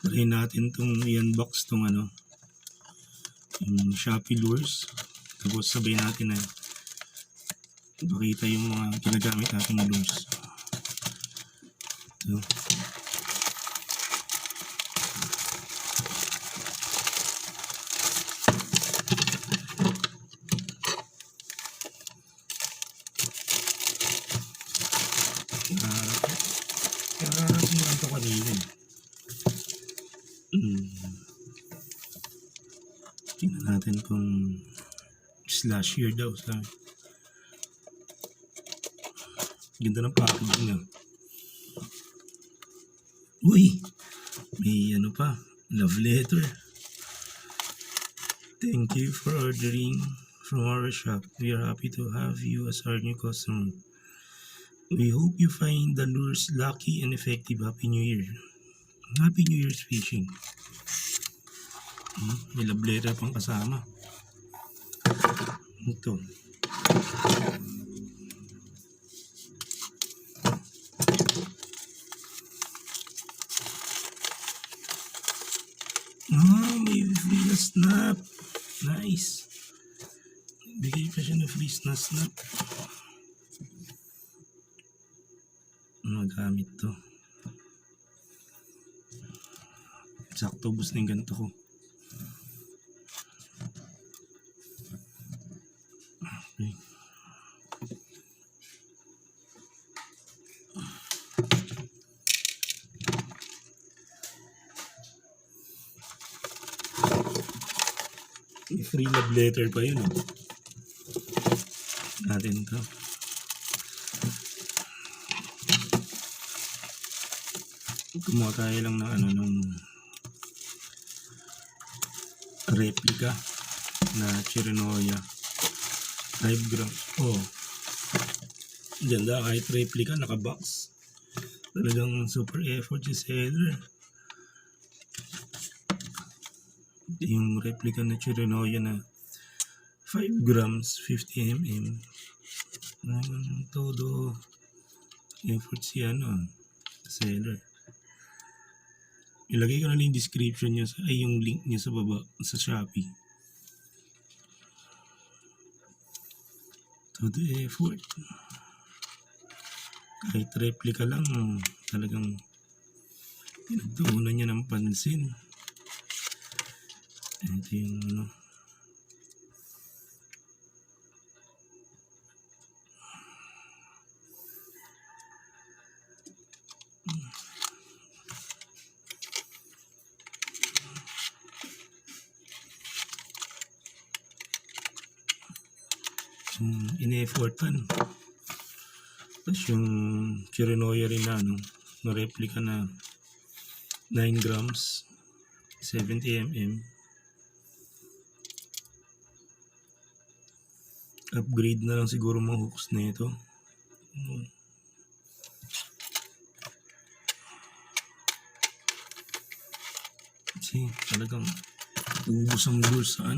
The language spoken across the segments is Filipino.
Try natin itong i-unbox itong yung Shopee lures. Tapos sabay natin na pakita yung mga ginagamit nating lures. Ito. Kararating lang ito kanina. Tingnan natin kung slash year daw sa ganda ng packaging niya. Uy! May pa, love letter. Thank you for ordering from our shop. We are happy to have you as our new customer. We hope you find the lures lucky and effective. Happy New Year. Happy New Year's fishing. May love letter pang kasama. Ito. May free na snap. Nice. Bigay pa siya ng free na snap. Magamit to. Sakto, bus na yung ganito ko. Okay. May free love letter pa yun. Natin to. Kumuha tayo lang ng ng replica na chirinoya 5 grams. Ganda, kahit replica nakabox. Talagang super effort si seller. Yung replica na chirinoya na 5 grams 50 mm. Todo effort si seller. Ilagay ko na lang yung description niya yung link niya sa baba sa Shopee. Todo effort. Kahit replica lang, talagang pinagtuunan niya ng pansin. Ito yung in-effortan. Tapos yung chirinoya rin na replica na 9 grams 70 mm. Upgrade na lang siguro mga hooks na ito. Kasi talagang ubos ang lures sa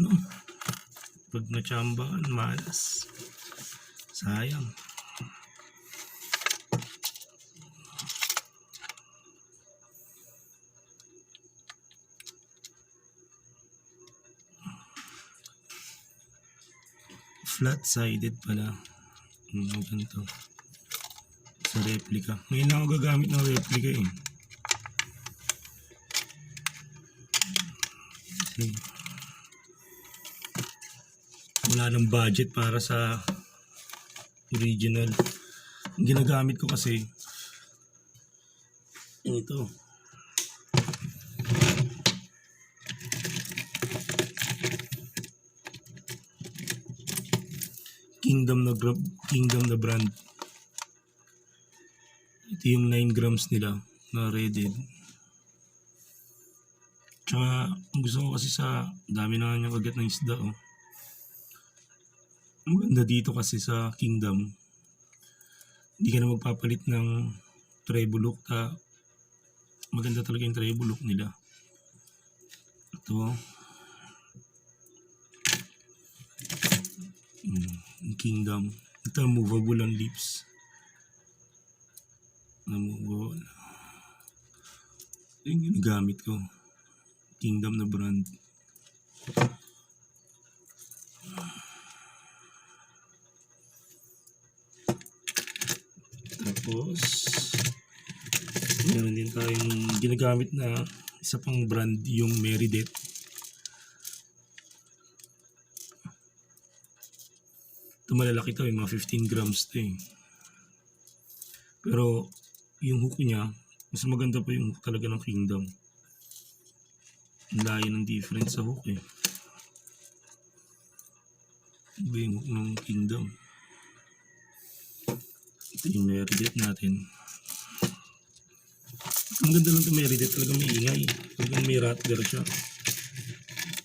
pag natsambahan, malas. Sayang. Flat-sided pala. Ganito. Sa replica. Ngayon lang ako gagamit ng replica Kasi wala ng budget para sa original. Ginagamit ko kasi ito. Kingdom na brand. Ito yung 9 grams nila na redded. Tsaka gusto ko kasi sa dami na niyang kagat ng isda maganda dito kasi sa Kingdom. Hindi ka na magpapalit ng treble hook. Maganda talaga yung treble hook nila. Ito. Kingdom. Ito movable ang lips. Movable. Ito yung ginagamit ko. Kingdom na brand. Tapos meron din tayong ginagamit na isa pang brand, yung Meredith. Ito malalaki to, mga 15 grams to eh. Pero yung hook niya, mas maganda pa yung hook talaga ng Kingdom. Ang layo ng difference sa hook eh. Iba yung hook ng Kingdom. Ito yung Meredith natin. Ang ganda lang ito Meredith, talagang maingay. Talagang may rattler siya.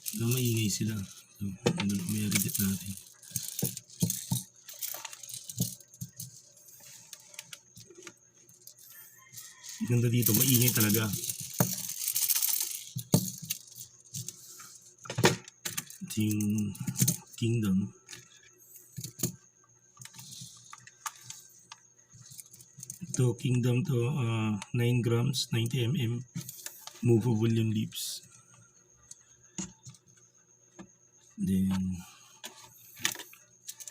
Talagang maingay sila. Ang ganda lang Meredith natin. Ang ganda dito, maingay talaga. Ito yung Kingdom. Ito, Kingdom to, 9 grams, 90 mm. Movable yung lips. Then,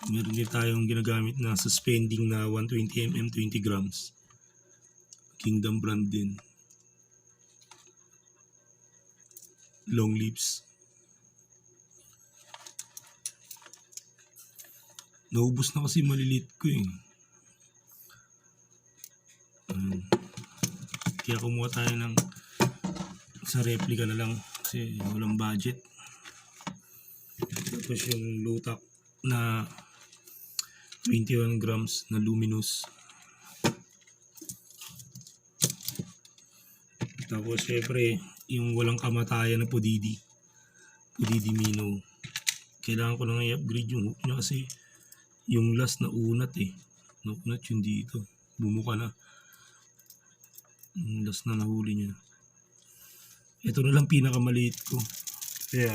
meron din tayong ginagamit na suspending na 120 mm, 20 grams. Kingdom brand din. Long lips. Naubos na kasi malilit ko eh. Kaya kumuha tayo ng sa replica na lang kasi walang budget. Tapos yung lutak na 21 grams na luminous. Tapos syempre yung walang kamatayan na pudidi minnow. Kailangan ko lang i-upgrade yung hook niya kasi yung last na unat eh. Naunat yung dito. Bumuka na. Yung last na nahuli niya. Ito na lang pinakamaliit ko. Kaya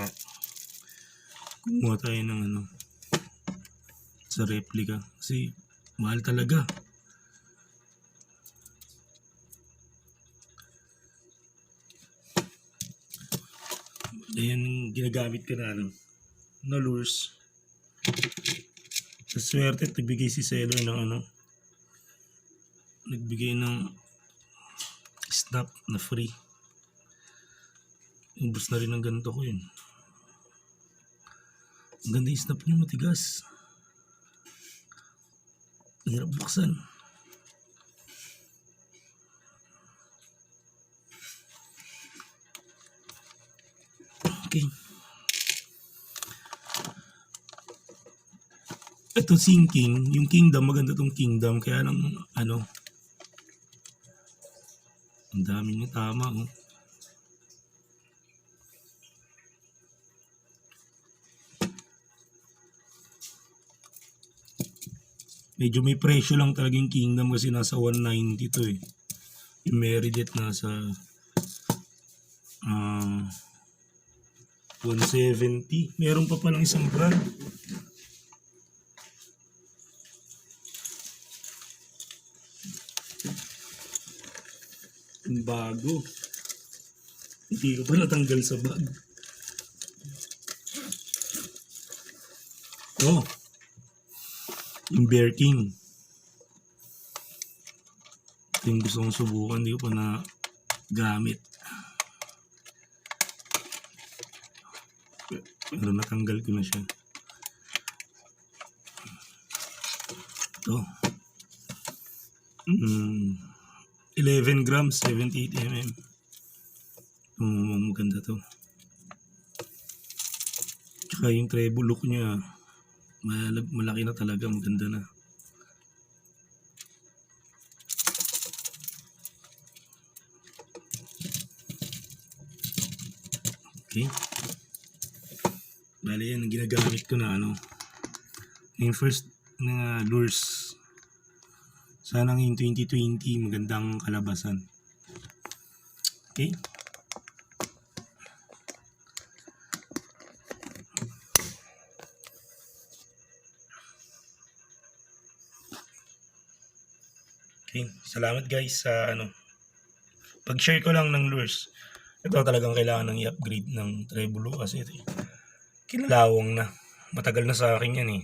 kumuha tayo ng sa replica. Kasi mahal talaga. Ayan ginagamit ko na lures. Sa swerte nagbigay si seller ng nagbigay ng snap na free. Ubus na rin ang ganito ko yun. Ang ganda yung snap niya, matigas. Hirap buksan. Okay. Ito sinking, yung Kingdom, maganda tong Kingdom. Kaya lang ang dami niya tama oh. Medyo may presyo lang talaga yung Kingdom kasi nasa 190 to eh. Yung Meredith nasa 170. Meron pa palang isang brand. Yung bago. Hindi ko pa natanggal sa bag. Oh. Yung Bear King. Ito yung gusto kong subukan. Hindi ko pa na gamit. Pero natanggal ko na siya. Ito. 11 grams, 78 mm. Maganda to. Tsaka yung treble look niya, malaki na talaga, maganda na. Okay. Bali yan ang ginagamit ko na yung first na lures. Sana ngayong 2020 magandang kalabasan. Okay. Okay, salamat guys sa pag-share ko lang ng lures. Ito talagang kailangan ng i-upgrade ng Trebulo kasi ito, kinalawang na. Matagal na sa akin yan, eh.